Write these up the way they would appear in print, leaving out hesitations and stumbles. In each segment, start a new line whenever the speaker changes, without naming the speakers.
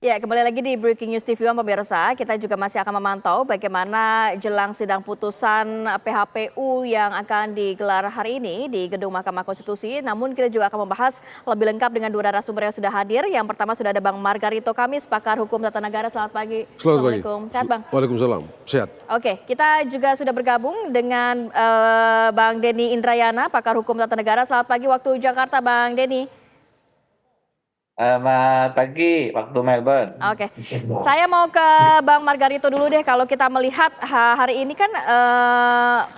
Ya, kembali lagi di Breaking News TV One pemirsa. Kita juga masih akan memantau bagaimana jelang sidang putusan PHPU yang akan digelar hari ini di Gedung Mahkamah Konstitusi. Namun kita juga akan membahas lebih lengkap dengan dua narasumber yang sudah hadir. Yang pertama sudah ada Bang Margarito Kamis, pakar hukum tata negara. Selamat pagi.
Selamat pagi.
Assalamualaikum. Sehat Bang?
Waalaikumsalam. Sehat.
Oke, kita juga sudah bergabung dengan Bang Denny Indrayana, pakar hukum tata negara. Selamat pagi waktu Jakarta, Bang Denny.
Selamat pagi waktu Melbourne.
Oke, saya mau ke Bang Margarito dulu deh. Kalau kita melihat hari ini kan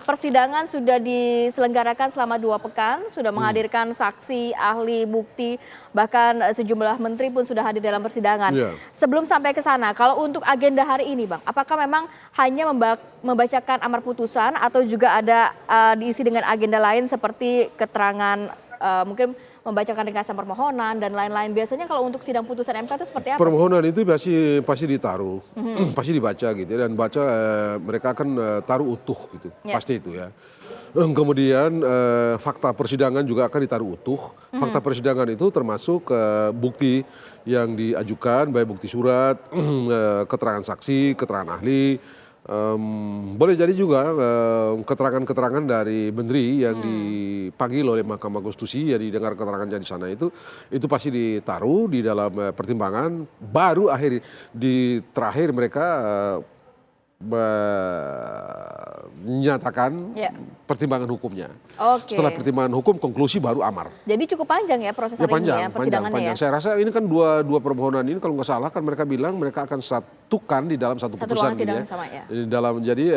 persidangan sudah diselenggarakan selama 2 pekan, sudah menghadirkan saksi, ahli, bukti, bahkan sejumlah menteri pun sudah hadir dalam persidangan.
Yeah.
Sebelum sampai ke sana, kalau untuk agenda hari ini Bang, apakah memang hanya membacakan amar putusan atau juga ada diisi dengan agenda lain seperti keterangan mungkin membacakan ringkasan permohonan dan lain-lain. Biasanya kalau untuk sidang putusan MK itu seperti apa
Permohonan itu pasti ditaruh, pasti dibaca gitu ya, dan baca mereka akan taruh utuh gitu, pasti itu ya. Kemudian fakta persidangan juga akan ditaruh utuh. Fakta persidangan itu termasuk bukti yang diajukan, baik bukti surat, keterangan saksi, keterangan ahli. Boleh jadi juga keterangan-keterangan dari menteri yang dipanggil oleh Mahkamah Konstitusi, ya didengar keterangannya di sana itu pasti ditaruh di dalam pertimbangan. Baru terakhir mereka menyatakan pertimbangan hukumnya. Setelah pertimbangan hukum, konklusi baru amar.
Jadi cukup panjang ya proses hari ini ya, persidangannya
panjang.
ya?
Saya rasa ini kan dua permohonan ini kalau nggak salah kan mereka bilang mereka akan satukan di dalam satu putusan gitu ya.
Sama, ya.
Jadi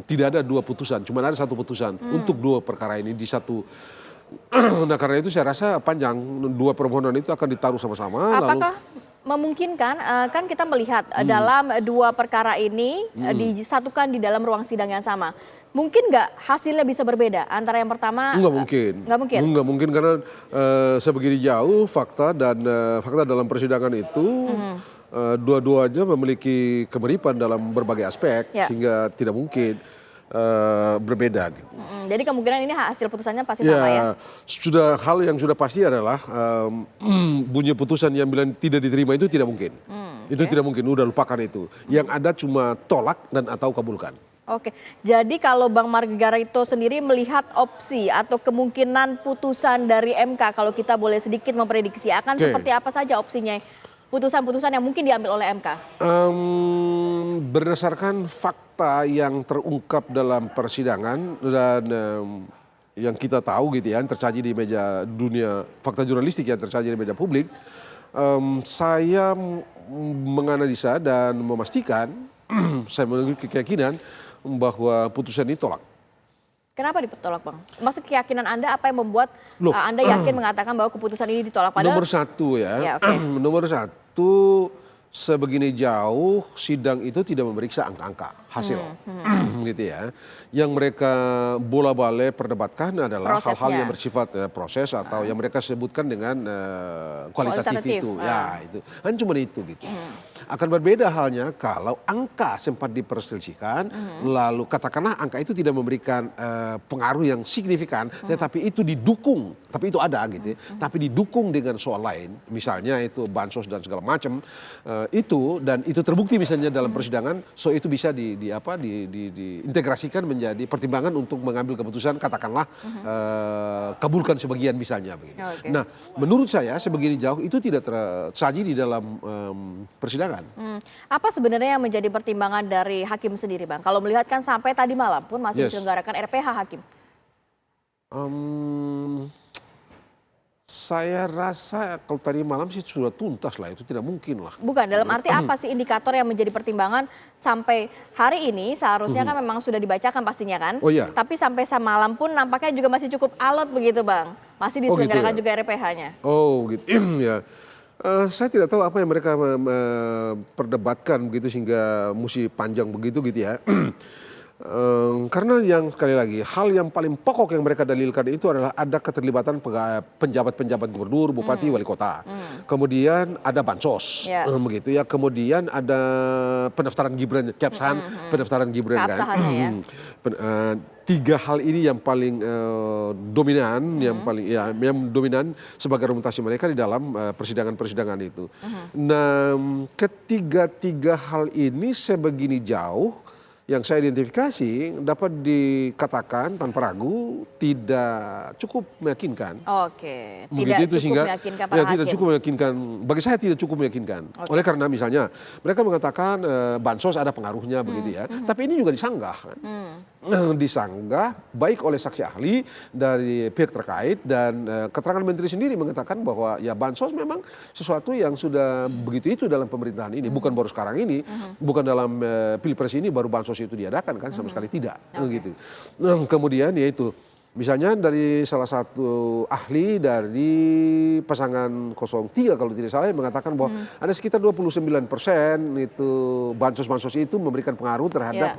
tidak ada 2 putusan, cuma ada 1 putusan untuk 2 perkara ini di satu. Nah karena itu saya rasa panjang, 2 permohonan itu akan ditaruh sama-sama.
Apakah memungkinkan, kan kita melihat dalam 2 perkara ini disatukan di dalam ruang sidang yang sama. Mungkin nggak hasilnya bisa berbeda antara yang pertama?
Nggak mungkin.
Nggak mungkin?
Nggak mungkin karena sebegini jauh fakta dalam persidangan itu dua-duanya memiliki kemiripan dalam berbagai aspek sehingga tidak mungkin berbeda. Gitu.
Jadi kemungkinan ini hasil putusannya pasti sama ya?
Hal yang sudah pasti adalah bunyi putusan yang bilang tidak diterima itu tidak mungkin. Itu tidak mungkin, udah lupakan itu. Yang ada cuma tolak dan atau kabulkan.
Oke, jadi kalau Bang Margarito sendiri melihat opsi atau kemungkinan putusan dari MK, kalau kita boleh sedikit memprediksi, akan seperti apa saja opsinya? Putusan-putusan yang mungkin diambil oleh MK?
Berdasarkan fakta yang terungkap dalam persidangan dan yang kita tahu gitu ya, yang tersaji di meja dunia, fakta jurnalistik yang tersaji di meja publik, saya menganalisa dan memastikan, saya memiliki keyakinan bahwa putusan ini tolak.
Kenapa ditolak Bang? Maksud keyakinan Anda apa yang membuat Anda yakin mengatakan bahwa keputusan ini ditolak? Padahal
nomor 1 ya, nomor 1 sebegini jauh sidang itu tidak memeriksa angka-angka hasil, gitu ya. Yang mereka bola-balik perdebatkan adalah hal-hal yang bersifat proses atau yang mereka sebutkan dengan kualitatif itu, ya itu. Kan cuma itu gitu. Akan berbeda halnya kalau angka sempat diperselisihkan, lalu katakanlah angka itu tidak memberikan pengaruh yang signifikan, tetapi itu didukung, tapi itu ada gitu, tapi didukung dengan soal lain, misalnya itu bansos dan segala macam. Itu dan itu terbukti misalnya dalam persidangan, so itu bisa diintegrasikan menjadi pertimbangan untuk mengambil keputusan, katakanlah kabulkan sebagian misalnya begitu. Nah, menurut saya sebegini jauh itu tidak tersaji di dalam persidangan.
Apa sebenarnya yang menjadi pertimbangan dari hakim sendiri Bang? Kalau melihat kan sampai tadi malam pun masih diselenggarakan RPH hakim.
Saya rasa kalau tadi malam sih sudah tuntas lah, itu tidak mungkin lah.
Bukan, dalam arti apa sih indikator yang menjadi pertimbangan sampai hari ini seharusnya kan memang sudah dibacakan pastinya kan?
Oh iya.
Tapi sampai malam pun nampaknya juga masih cukup alot begitu Bang. Masih diselenggarakan juga RPH-nya.
Oh gitu, ya. Saya tidak tahu apa yang mereka perdebatkan begitu sehingga mesti panjang begitu gitu ya. Karena yang sekali lagi hal yang paling pokok yang mereka dalilkan itu adalah ada keterlibatan penjabat-penjabat gubernur, bupati, wali kota. Kemudian ada bansos,
Ya.
begitu ya. Kemudian ada pendaftaran Gibran, Kepsan, pendaftaran Gibran kan.
Keabsahannya ya.
Tiga hal ini yang paling dominan, yang paling ya, yang dominan sebagai argumentasi mereka di dalam persidangan-persidangan itu. Nah, ketiga-tiga hal ini sebegini jauh yang saya identifikasi dapat dikatakan tanpa ragu tidak cukup meyakinkan.
Oke,
Begitu
tidak
itu
cukup meyakinkan para
ya, tidak
hakim.
cukup meyakinkan. Bagi saya tidak cukup meyakinkan. Oleh karena misalnya mereka mengatakan bansos ada pengaruhnya begitu ya. Tapi ini juga disanggah kan. Disanggah baik oleh saksi ahli dari pihak terkait dan keterangan menteri sendiri mengatakan bahwa ya bansos memang sesuatu yang sudah begitu itu dalam pemerintahan ini, bukan baru sekarang ini, bukan dalam pilpres ini baru bansos itu diadakan kan, sama sekali tidak gitu. Kemudian yaitu misalnya dari salah satu ahli dari pasangan 03 kalau tidak salah yang mengatakan bahwa ada sekitar 29% itu bansos-bansos itu memberikan pengaruh terhadap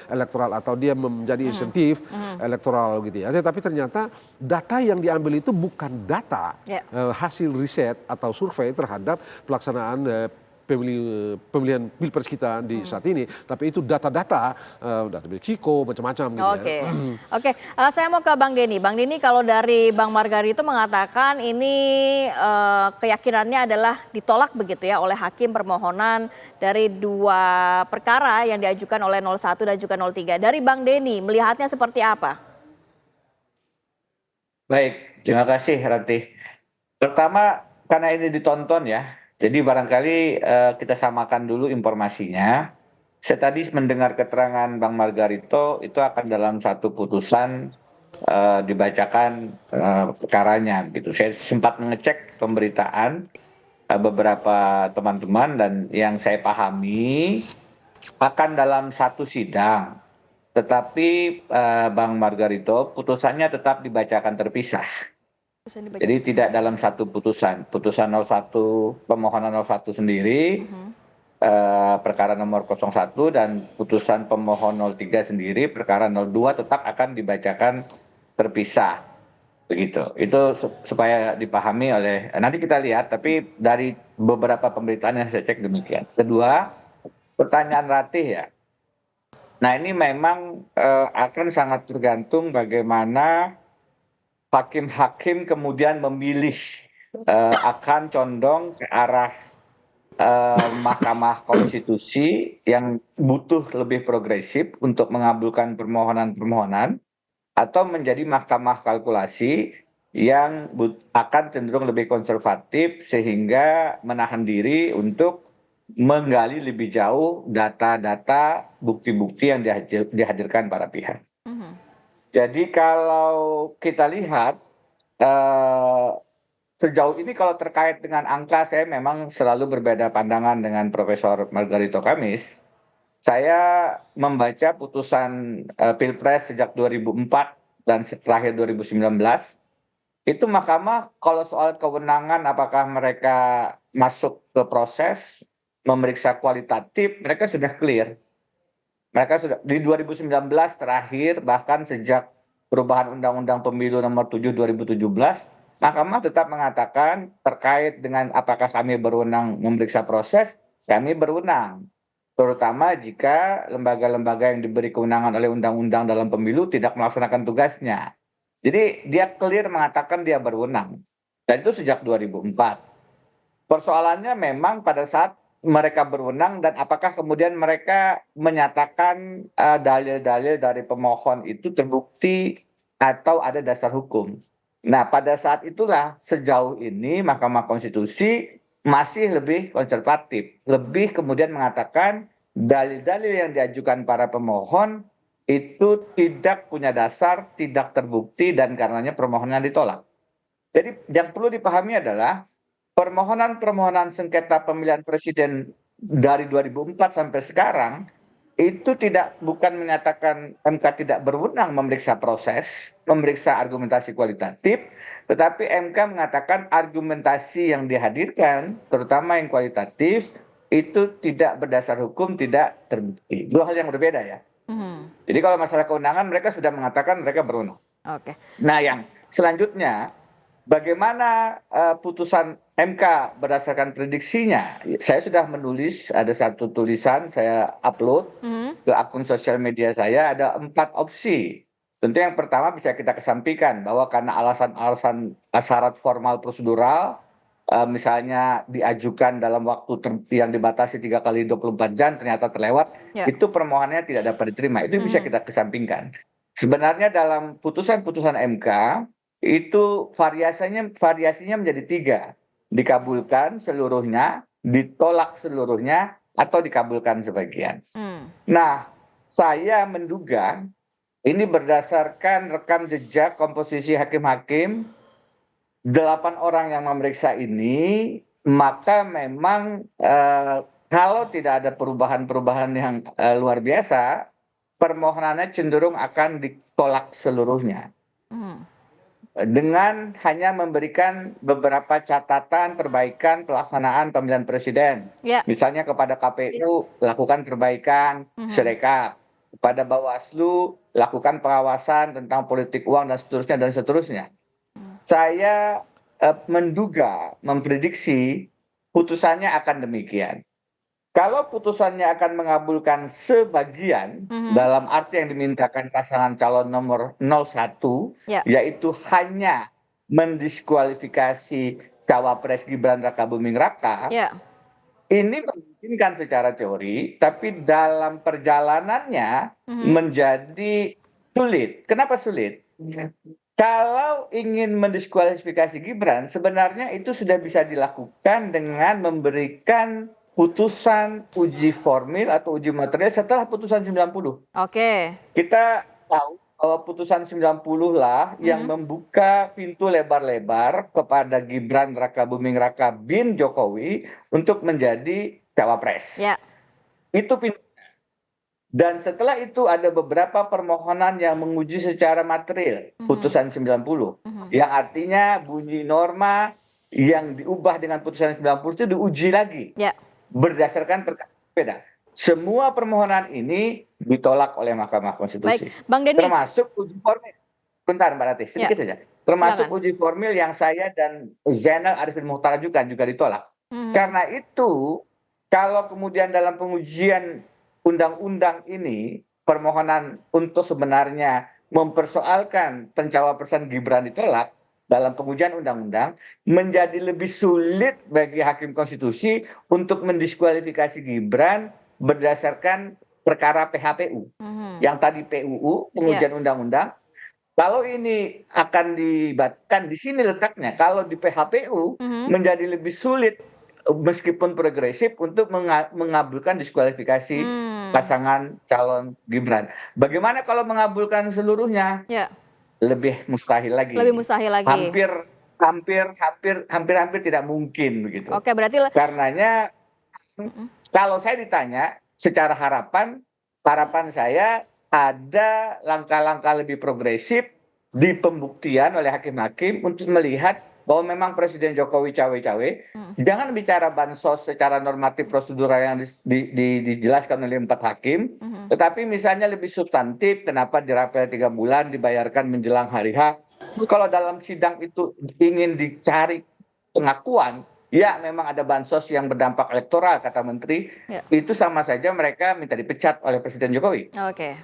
elektoral atau dia menjadi insentif elektoral gitu ya. Tetapi ternyata data yang diambil itu bukan data hasil riset atau survei terhadap pelaksanaan pemilihan pilpres kita di saat ini, tapi itu data-data dari Meksiko macam-macam gitu
Oke,
ya.
oke. Saya mau ke Bang Denny. Bang Denny, kalau dari Bang Margarito mengatakan ini keyakinannya adalah ditolak begitu ya oleh hakim permohonan dari dua perkara yang diajukan oleh 01 dan juga 03. Dari Bang Denny, melihatnya seperti apa?
Baik, terima kasih Ranti. Pertama, karena ini ditonton ya, jadi barangkali kita samakan dulu informasinya. Saya tadi mendengar keterangan Bang Margarito itu akan dalam satu putusan dibacakan perkaranya gitu. Saya sempat mengecek pemberitaan beberapa teman-teman dan yang saya pahami akan dalam satu sidang. Tetapi Bang Margarito putusannya tetap dibacakan terpisah. Jadi tidak dalam satu putusan. Putusan 01, pemohonan 01 sendiri, perkara nomor 01 dan putusan pemohon 03 sendiri, perkara 02 tetap akan dibacakan terpisah. Begitu. Itu supaya dipahami oleh, nanti kita lihat, tapi dari beberapa pemberitaan yang saya cek demikian. Kedua, pertanyaan Ratih ya. Nah ini memang akan sangat tergantung bagaimana hakim-hakim kemudian memilih akan condong ke arah Mahkamah Konstitusi yang butuh lebih progresif untuk mengabulkan permohonan-permohonan atau menjadi mahkamah kalkulasi yang akan cenderung lebih konservatif sehingga menahan diri untuk menggali lebih jauh data-data bukti-bukti yang dihadirkan para pihak. Jadi kalau kita lihat sejauh ini kalau terkait dengan angka saya memang selalu berbeda pandangan dengan Profesor Margarito Kamis. Saya membaca putusan Pilpres sejak 2004 dan terakhir 2019. Itu mahkamah kalau soal kewenangan apakah mereka masuk ke proses memeriksa kualitatif mereka sudah clear. Mereka sudah di 2019 terakhir bahkan sejak perubahan Undang-Undang Pemilu nomor 7 2017, Mahkamah tetap mengatakan terkait dengan apakah kami berwenang memeriksa proses, kami berwenang. Terutama jika lembaga-lembaga yang diberi kewenangan oleh undang-undang dalam pemilu tidak melaksanakan tugasnya. Jadi dia clear mengatakan dia berwenang. Dan itu sejak 2004. Persoalannya memang pada saat mereka berwenang dan apakah kemudian mereka menyatakan dalil-dalil dari pemohon itu terbukti atau ada dasar hukum. Nah pada saat itulah sejauh ini Mahkamah Konstitusi masih lebih konservatif, lebih kemudian mengatakan dalil-dalil yang diajukan para pemohon itu tidak punya dasar, tidak terbukti dan karenanya permohonannya ditolak. Jadi yang perlu dipahami adalah permohonan-permohonan sengketa pemilihan presiden dari 2004 sampai sekarang itu bukan menyatakan MK tidak berwenang memeriksa proses, memeriksa argumentasi kualitatif, tetapi MK mengatakan argumentasi yang dihadirkan, terutama yang kualitatif, itu tidak berdasar hukum, tidak terbukti. Dua hal yang berbeda ya. Jadi kalau masalah kewenangan mereka sudah mengatakan mereka berwenang.
Oke.
Nah, yang selanjutnya, bagaimana putusan MK berdasarkan prediksinya? Saya sudah menulis, ada satu tulisan saya upload
Mhm.
ke akun sosial media saya, ada 4 opsi. Tentu yang pertama bisa kita kesampingkan bahwa karena alasan-alasan syarat formal prosedural, misalnya diajukan dalam waktu yang dibatasi 3 kali 24 jam ternyata terlewat,
Ya.
itu permohonannya tidak dapat diterima. Itu bisa
Mhm.
kita kesampingkan. Sebenarnya dalam putusan-putusan MK itu variasinya menjadi 3, dikabulkan seluruhnya, ditolak seluruhnya, atau dikabulkan sebagian.
Mmm.
Nah, saya menduga ini berdasarkan rekam jejak komposisi hakim-hakim 8 orang yang memeriksa ini, maka memang kalau tidak ada perubahan-perubahan yang luar biasa, permohonannya cenderung akan ditolak seluruhnya.
Mhm.
Dengan hanya memberikan beberapa catatan perbaikan pelaksanaan pemilihan presiden.
Ya.
Misalnya kepada KPU, lakukan perbaikan
Mhm.
Sirekap. Kepada Bawaslu, lakukan pengawasan tentang politik uang dan seterusnya dan seterusnya. Saya menduga, memprediksi putusannya akan demikian. Kalau putusannya akan mengabulkan sebagian,
Mhm.
dalam arti yang dimintakan pasangan calon nomor 01,
Ya.
yaitu hanya mendiskualifikasi cawapres Gibran Rakabuming Raka,
Ya.
ini memungkinkan secara teori, tapi dalam perjalanannya
Mhm.
menjadi sulit. Kenapa sulit? Kalau ingin mendiskualifikasi Gibran, sebenarnya itu sudah bisa dilakukan dengan memberikan putusan uji formil atau uji material setelah putusan 90.
Oke.
Kita tahu bahwa putusan 90 lah yang
Mhm.
membuka pintu lebar-lebar kepada Gibran Rakabuming Raka bin Jokowi untuk menjadi cawapres.
Ya.
Itu pintu. Dan setelah itu ada beberapa permohonan yang menguji secara material putusan 90.
Mhm.
Yang artinya bunyi norma yang diubah dengan putusan 90 itu diuji lagi
Ya.
berdasarkan perkara berbeda. Semua permohonan ini ditolak oleh Mahkamah
Baik,
Konstitusi.
Bang Denny.
Termasuk uji formil. Bentar Mbak Ratih,
Ya.
sedikit saja. Termasuk
Silakan.
uji formil yang saya dan Zainal Arifin Mukhtar ajukan juga ditolak.
Mhm.
Karena itu, kalau kemudian dalam pengujian undang-undang ini, permohonan untuk sebenarnya mempersoalkan pencawapresan Gibran ditolak dalam pengujian undang-undang, menjadi lebih sulit bagi hakim konstitusi untuk mendiskualifikasi Gibran berdasarkan perkara PHPU.
Mhm.
Yang tadi PUU,
Ya.
pengujian undang-undang, kalau ini akan dibatkan di sini letaknya, kalau di PHPU
Mhm.
menjadi lebih sulit meskipun progresif untuk mengabulkan diskualifikasi pasangan calon Gibran. Bagaimana kalau mengabulkan seluruhnya?
Ya.
Lebih mustahil lagi.
Lebih mustahil lagi.
Hampir tidak mungkin begitu.
Oke, berarti
Karenanya kalau saya ditanya secara harapan saya ada langkah-langkah lebih progresif di pembuktian oleh hakim-hakim untuk melihat bahwa memang Presiden Jokowi cawe-cawe. Jangan bicara bansos secara normatif prosedural yang dijelaskan oleh 4 hakim, tetapi misalnya lebih substantif, kenapa dirapel 3 bulan dibayarkan menjelang hari H. Kalau dalam sidang itu ingin dicari pengakuan, ya memang ada bansos yang berdampak elektoral kata menteri,
Ya.
itu sama saja mereka minta dipecat oleh Presiden Jokowi.
Oke.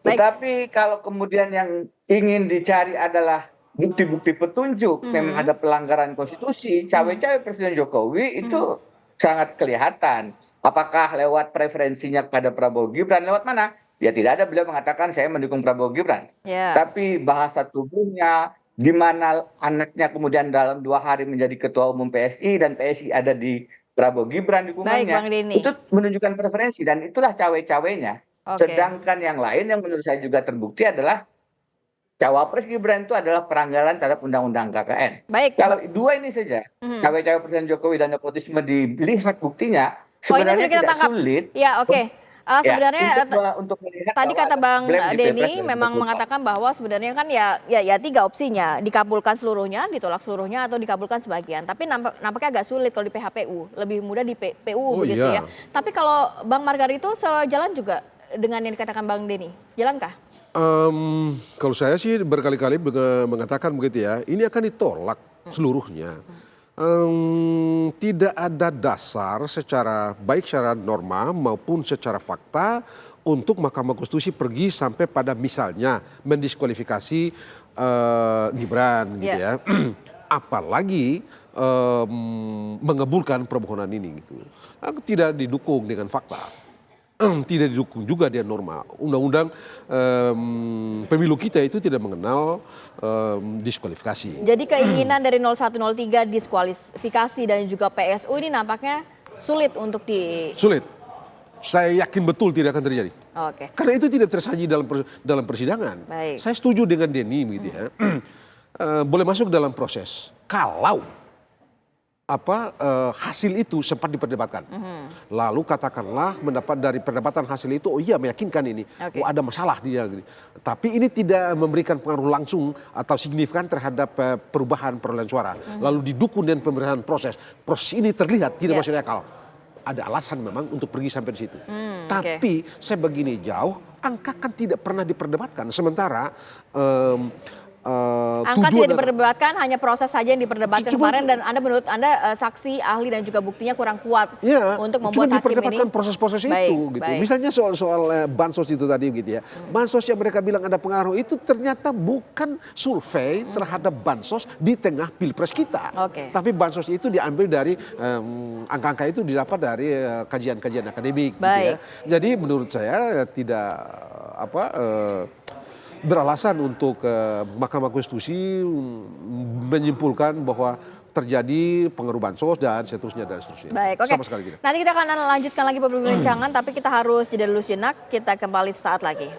Baik.
Tetapi kalau kemudian yang ingin dicari adalah bukti-bukti petunjuk memang ada pelanggaran konstitusi, cawe-cawe Presiden Jokowi itu sangat kelihatan. Apakah lewat preferensinya kepada Prabowo Gibran, lewat mana? Ya tidak ada, beliau mengatakan saya mendukung Prabowo Gibran.
Ya.
Tapi bahasa tubuhnya, di mana anaknya kemudian dalam 2 hari menjadi ketua umum PSI dan PSI ada di Prabowo Gibran
Baik, Bang
dukungannya,
Denny.
itu menunjukkan preferensi dan itulah cawe-cawenya.
Oke.
Sedangkan yang lain yang menurut saya juga terbukti adalah cawapres Gibran itu adalah pelanggaran terhadap undang-undang KKN.
Baik.
Kalau 2 ini saja, cawe-cawe Presiden Jokowi dan nepotisme dilihat buktinya,
Poinnya
sebenarnya
sudah kita
tidak
tangkap.
sulit.
Ya, oke. Sebenarnya
untuk melihat
tadi
bahwa
kata
ada
Bang
blame di Pilpres
Denny memang
2024.
mengatakan bahwa sebenarnya kan ya 3 opsinya, dikabulkan seluruhnya, ditolak seluruhnya, atau dikabulkan sebagian. Tapi nampaknya agak sulit kalau di PHPU, lebih mudah di PU
Oh,
begitu
iya.
ya. Tapi kalau Bang Margarito sejalan juga dengan yang dikatakan Bang Denny? Sejalankah?
Kalau saya sih berkali-kali mengatakan begitu ya, ini akan ditolak seluruhnya. Tidak ada dasar baik secara norma maupun secara fakta untuk Mahkamah Konstitusi pergi sampai pada misalnya mendiskualifikasi Gibran gitu ya. Apalagi mengabulkan permohonan ini gitu. Tidak didukung dengan fakta. Tidak didukung juga dia norma. Undang-undang pemilu kita itu tidak mengenal diskualifikasi.
Jadi keinginan dari 0103 diskualifikasi dan juga PSU ini nampaknya sulit untuk
Sulit. Saya yakin betul tidak akan terjadi.
Oke.
Karena itu tidak tersaji dalam persidangan.
Baik.
Saya setuju dengan Denny begitu ya. Boleh masuk dalam proses kalau hasil itu sempat diperdebatkan. Lalu katakanlah mendapat dari perdebatan hasil itu, oh iya meyakinkan ini, oh ada masalah dia. Tapi ini tidak memberikan pengaruh langsung atau signifikan terhadap perubahan perolehan suara. Lalu didukung dengan pemerintahan proses ini terlihat tidak masuk akal. Ada alasan memang untuk pergi sampai di situ. Tapi sebegini jauh, angka kan tidak pernah diperdebatkan. Sementara
angka tidak diperdebatkan, hanya proses saja yang diperdebatkan kemarin, dan menurut Anda saksi, ahli dan juga buktinya kurang kuat untuk membuat hakim ini.
Diperdebatkan proses-proses itu gitu. Misalnya soal bansos itu tadi gitu ya. Bansos yang mereka bilang ada pengaruh itu ternyata bukan survei terhadap bansos di tengah pilpres kita. Tapi bansos itu diambil dari angka-angka itu didapat dari kajian-kajian akademik gitu ya. Jadi menurut saya tidak beralasan untuk Mahkamah Konstitusi menyimpulkan bahwa terjadi pengaruh bansos dan seterusnya.
Baik, oke.
Sama sekali tidak.
Nanti kita akan lanjutkan lagi perbincangan, tapi kita harus jeda dulu sejenak. Kita kembali sesaat lagi.